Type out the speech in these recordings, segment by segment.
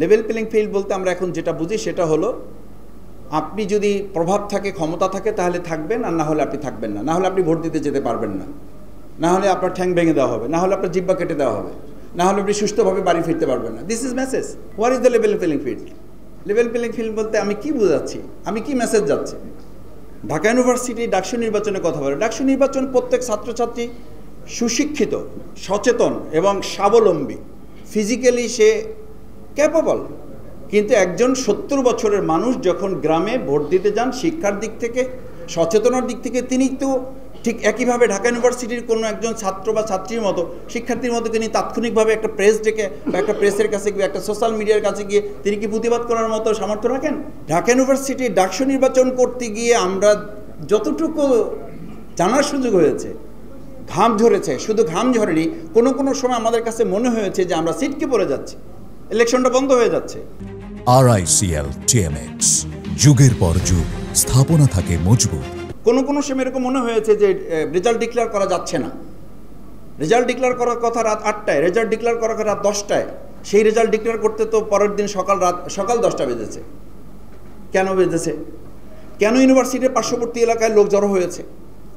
Level playing field বলতে আমরা এখন যেটা বুঝি সেটা হলো আপনি যদি প্রভাব থাকে, ক্ষমতা থাকে তাহলে থাকবেন, আর না হলে আপনি থাকবেন না। না হলে আপনি ভোট দিতে যেতে পারবেন না, না হলে আপনার ঠ্যাং ভেঙে দেওয়া হবে, না হলে আপনার জিব্বা কেটে দেওয়া হবে, না হলে আপনি সুস্থভাবে বাড়ি ফিরতে পারবেন না। This is message. What is the level playing field? Level playing field বলতে আমি কি বোঝাচ্ছি, আমি কি মেসেজ যাচ্ছে? ঢাকা ইউনিভার্সিটি ডাকসু নির্বাচনের কথা বলে। ডাকসু নির্বাচন প্রত্যেক ছাত্রছাত্রী সুশিক্ষিত, সচেতন এবং স্বাবলম্বী, ফিজিক্যালি সে ক্যাপেবল। কিন্তু একজন 70 বছরের মানুষ যখন গ্রামে ভোট দিতে যান, শিক্ষার দিক থেকে, সচেতনার দিক থেকে তিনি তো ঠিক একইভাবে ঢাকা ইউনিভার্সিটির কোনো একজন ছাত্র বা ছাত্রীর মতো, শিক্ষার্থীর মতো তিনি তাৎক্ষণিকভাবে একটা প্রেস ডেকে বা একটা প্রেসের কাছে গিয়ে, একটা সোশ্যাল মিডিয়ার কাছে গিয়ে তিনি কি প্রতিবাদ করার মতো সামর্থ্য রাখেন? ঢাকা ইউনিভার্সিটি ডাকসু নির্বাচন করতে গিয়ে আমরা যতটুকু জানার সুযোগ হয়েছে, ঘাম ঝরেছে, শুধু ঘাম ঝরেনি, কোনো সময় আমাদের কাছে মনে হয়েছে যে আমরা সিটকে পড়ে যাচ্ছি, ইলেকশনটা বন্ধ হয়ে যাচ্ছে। RICL TMX, যুগের পর যুগ স্থাপনা থাকে মজবুত। কোনো সময় এরকম মনে হয়েছে যে রেজাল্ট ডিক্লেয়ার করা যাচ্ছে না। রেজাল্ট ডিক্লেয়ার করার কথা রাত 8টায়, রেজাল্ট ডিক্লেয়ার করার কথা রাত 10টায়। সেই রেজাল্ট ডিক্লেয়ার করতে তো পরের দিন সকাল 10টা বেজেছে। কেন বেজেছে? কেন ইউনিভার্সিটির পার্শ্ববর্তী এলাকায় লোক জড়ো হয়েছে?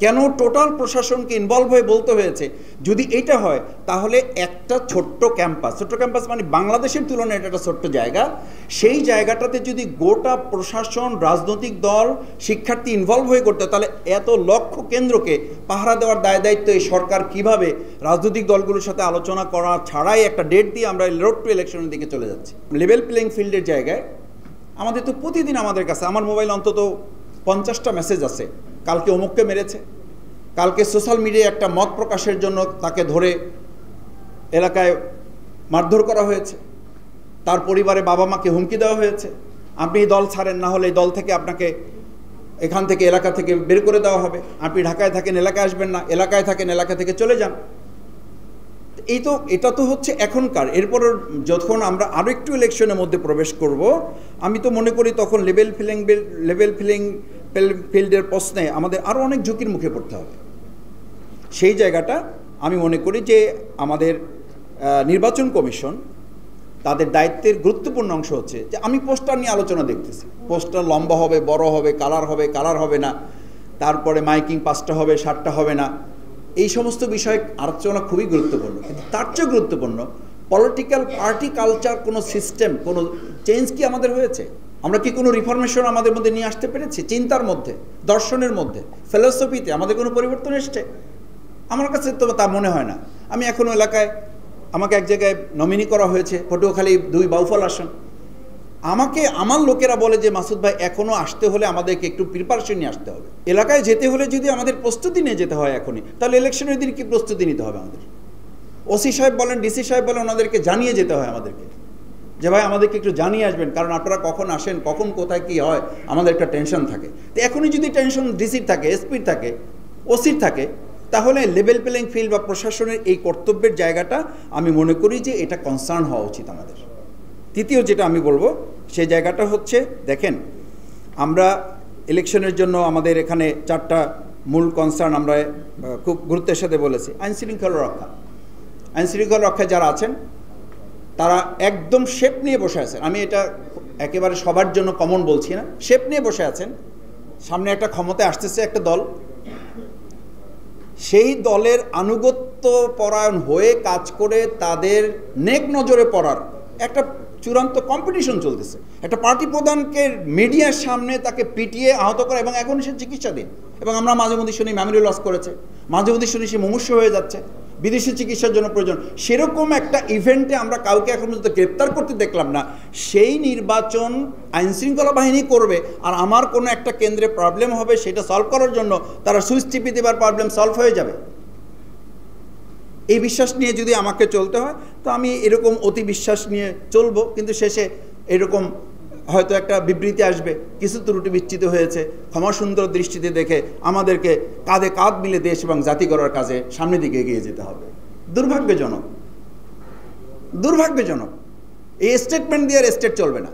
কেন টোটাল প্রশাসনকে ইনভলভ হয়ে বলতে হয়েছে? যদি এইটা হয় তাহলে একটা ছোট্ট ক্যাম্পাস মানে বাংলাদেশের তুলনায় এটা একটা ছোট্ট জায়গা, সেই জায়গাটাতে যদি গোটা প্রশাসন, রাজনৈতিক দল, শিক্ষার্থী ইনভলভ হয়ে করতে, তাহলে এত লক্ষ কেন্দ্রকে পাহারা দেওয়ার দায়িত্ব এই সরকার কিভাবে রাজনৈতিক দলগুলোর সাথে আলোচনা করা ছাড়াই একটা ডেট দিয়ে আমরা রোড টু ইলেকশনের দিকে চলে যাচ্ছি। লেভেল প্লেইং ফিল্ডের জায়গায় আমাদের তো প্রতিদিন আমাদের কাছে, আমার মোবাইল অন্তত 50টা মেসেজ আছে, কালকে অমুককে মেরেছে, কালকে সোশ্যাল মিডিয়ায় একটা মত প্রকাশের জন্য তাকে ধরে এলাকায় মারধর করা হয়েছে, তার পরিবারে বাবা মাকে হুমকি দেওয়া হয়েছে, আপনি এই দল ছাড়েন, না হলে এই দল থেকে আপনাকে এখান থেকে এলাকা থেকে বের করে দেওয়া হবে, আপনি ঢাকায় থাকেন এলাকায় আসবেন না, এলাকায় থাকেন এলাকা থেকে চলে যান। এটা তো হচ্ছে এখনকার। এরপর যখন আমরা আরও একটু ইলেকশনের মধ্যে প্রবেশ করব, আমি তো মনে করি তখন লেভেল প্লেইং ফিল্ডের প্রশ্নে আমাদের আরও অনেক ঝুঁকির মুখে পড়তে হবে। সেই জায়গাটা আমি মনে করি যে আমাদের নির্বাচন কমিশন তাদের দায়িত্বের গুরুত্বপূর্ণ অংশ হচ্ছে যে আমি পোস্টার নিয়ে আলোচনা দেখতেছি, পোস্টার লম্বা হবে, বড় হবে, কালার হবে না, তারপরে মাইকিং 5টা হবে, 7টা হবে না, এই সমস্ত বিষয় আলোচনা খুবই গুরুত্বপূর্ণ। কিন্তু তার চেয়ে গুরুত্বপূর্ণ পলিটিক্যাল পার্টি কালচার, কোনো সিস্টেম, কোনো চেঞ্জ কি আমাদের হয়েছে? আমরা কি কোনো রিফরমেশন আমাদের মধ্যে নিয়ে আসতে পেরেছি? চিন্তার মধ্যে, দর্শনের মধ্যে, ফিলসফিতে আমাদের কোনো পরিবর্তন এসছে? আমার কাছে তো তা মনে হয় না। আমি এখনও এলাকায়, আমাকে এক জায়গায় নমিনি করা হয়েছে, পটুয়াখালী 2 বাউফল আসন। আমাকে আমার লোকেরা বলে যে মাসুদ ভাই এখনও আসতে হলে আমাদেরকে একটু প্রিপারেশন নিয়ে আসতে হবে। এলাকায় যেতে হলে যদি আমাদের প্রস্তুতি নিয়ে যেতে হয় এখনই, তাহলে ইলেকশনের দিন কি প্রস্তুতি নিতে হবে আমাদের? ওসি সাহেব বলেন, ডিসি সাহেব বলেন, ওনাদেরকে জানিয়ে যেতে হয় আমাদেরকে যে ভাই আমাদেরকে একটু জানিয়ে আসবেন, কারণ আপনারা কখন আসেন, কখন কোথায় কি হয়, আমাদের একটা টেনশন থাকে। তো এখনই যদি টেনশন ডিসির থাকে, এসপির থাকে, ওসির থাকে, তাহলে লেভেল প্লেইং ফিল্ড বা প্রশাসনের এই কর্তব্যের জায়গাটা আমি মনে করি যে এটা কনসার্ন হওয়া উচিত আমাদের। তৃতীয় যেটা আমি বলবো সেই জায়গাটা হচ্ছে, দেখেন আমরা ইলেকশনের জন্য আমাদের এখানে 4টা মূল কনসার্ন আমরা খুব গুরুত্বের সাথে বলেছি। আইনশৃঙ্খলা রক্ষা। আইনশৃঙ্খলা রক্ষায় যারা আছেন তারা একদম শেপ নিয়ে বসে আছেন। আমি এটা একেবারে সবার জন্য কমন বলছি না, শেপ নিয়ে বসে আছেন। সামনে একটা ক্ষমতায় আসতেছে একটা দল, সেই দলের আনুগত্য পরায়ণ হয়ে কাজ করে তাদের নেক নজরে পড়ার একটা চূড়ান্ত কম্পিটিশন চলতেছে। একটা পার্টি প্রধানকে মিডিয়ার সামনে তাকে পিটিয়ে আহত করা, এবং এখন সে চিকিৎসাধীন, এবং আমরা মাঝে মধ্যে শুনি মেমোরি লস করেছে, মাঝে মধ্যে শুনি সে মুমূর্ষু হয়ে যাচ্ছে, বিদেশি চিকিৎসার জন্য প্রয়োজন। সেরকম একটা ইভেন্টে আমরা কাউকে এখন পর্যন্ত গ্রেপ্তার করতে দেখলাম না। সেই নির্বাচন আইনশৃঙ্খলা বাহিনী করবে, আর আমার কোনো একটা কেন্দ্রে প্রবলেম হবে, সেটা সলভ করার জন্য তারা সুইচ টিপে দেবার প্রবলেম সলভ হয়ে যাবে। এই বিশ্বাস নিয়ে যদি আমাকে চলতে হয় তো আমি এরকম অতি বিশ্বাস নিয়ে চলবো, কিন্তু শেষে এরকম হয়তো একটা বিবৃতি আসবে, কিছু ত্রুটি বিচ্যুত হয়েছে, ক্ষমা সুন্দর দৃষ্টিতে দেখে আমাদেরকে কাঁধে কাঁধ মিলে দেশ এবং জাতি গড়ার কাজে সামনের দিকে এগিয়ে যেতে হবে। দুর্ভাগ্যজনক। এই স্টেটমেন্ট দিয়ে আর স্টেট চলবে না।